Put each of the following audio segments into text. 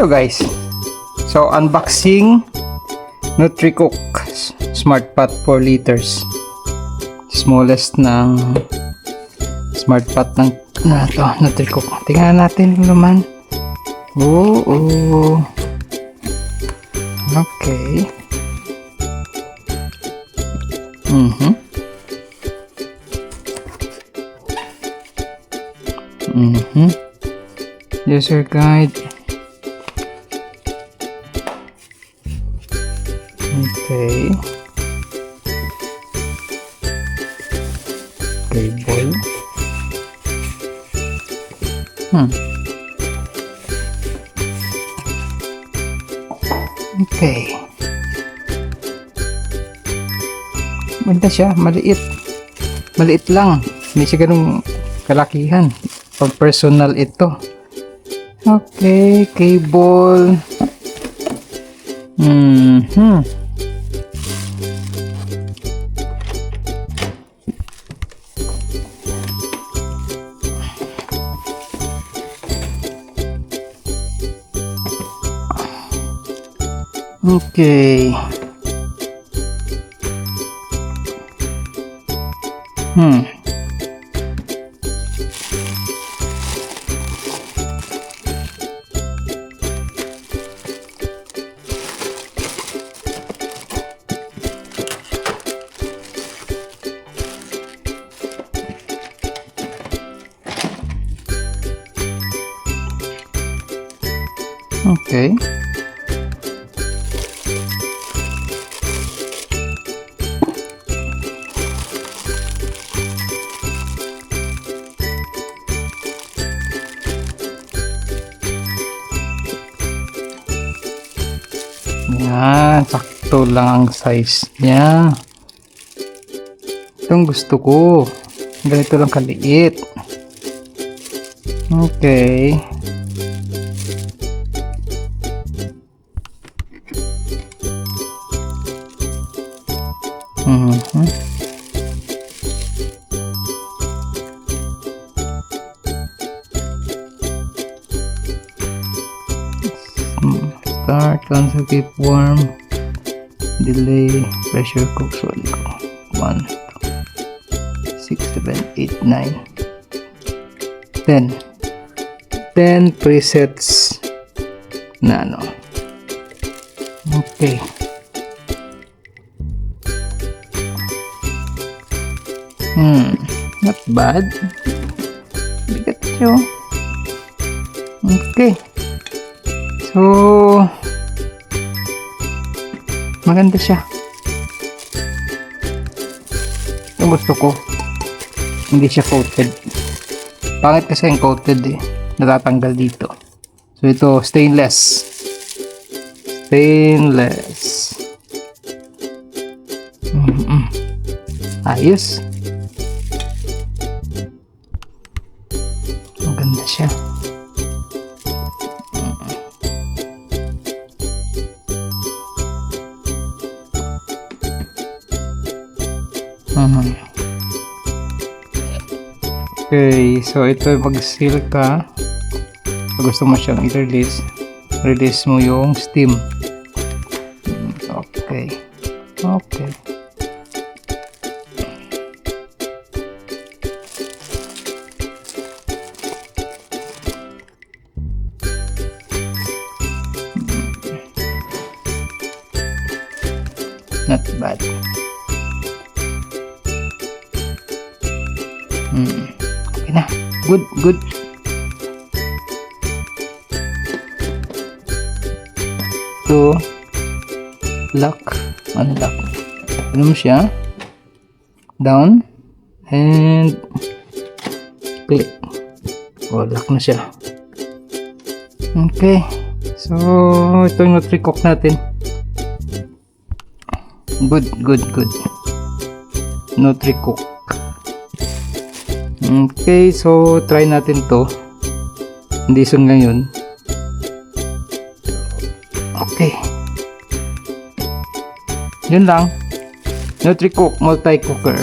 Hello guys. So unboxing NutriCook Smart Pot 4 liters. Smallest ng Smart Pot ng to, NutriCook. Tingnan natin yung laman. Oo. Okay. User guide. Okay. Cable. Okay. Maganda siya, maliit. Maliit lang. Hindi siya ganung kalakihan. Pag personal ito. Okay, cable. Okay. Okay. Yan, sakto lang ang size niya. Itong gusto ko. Ganito lang kaliit. Okay. Start, cancel, keep warm, delay, pressure cook, solid cook. 1, 2, 6, 7, 8, 9, 10. 10 presets na ano. Okay. Not bad. Bigat siya. Okay. So, maganda siya. Yung gusto ko, hindi siya coated. Pangit kasi yung coated eh. Natatanggal dito. So, ito, stainless. Stainless. Ayos. Maganda siya. Okay, so ito mag-seal ka. Kung gusto mo siyang i-release, release mo yung steam. Okay. Okay. Not bad. Okay na. Good, good. So, lock, unlock. Ano mo siya? Down and click. Oh, lock na siya. Okay. So, ito yung NutriCook natin. Good, good, good. NutriCook. Okay, so try natin to. Hindi sun ngayon. Okay. Yun lang. NutriCook multi-cooker.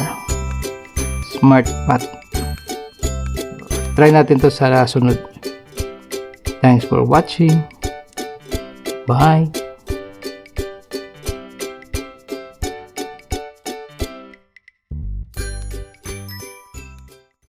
Smart Pot. Try natin to sa sunod. Thanks for watching. Bye!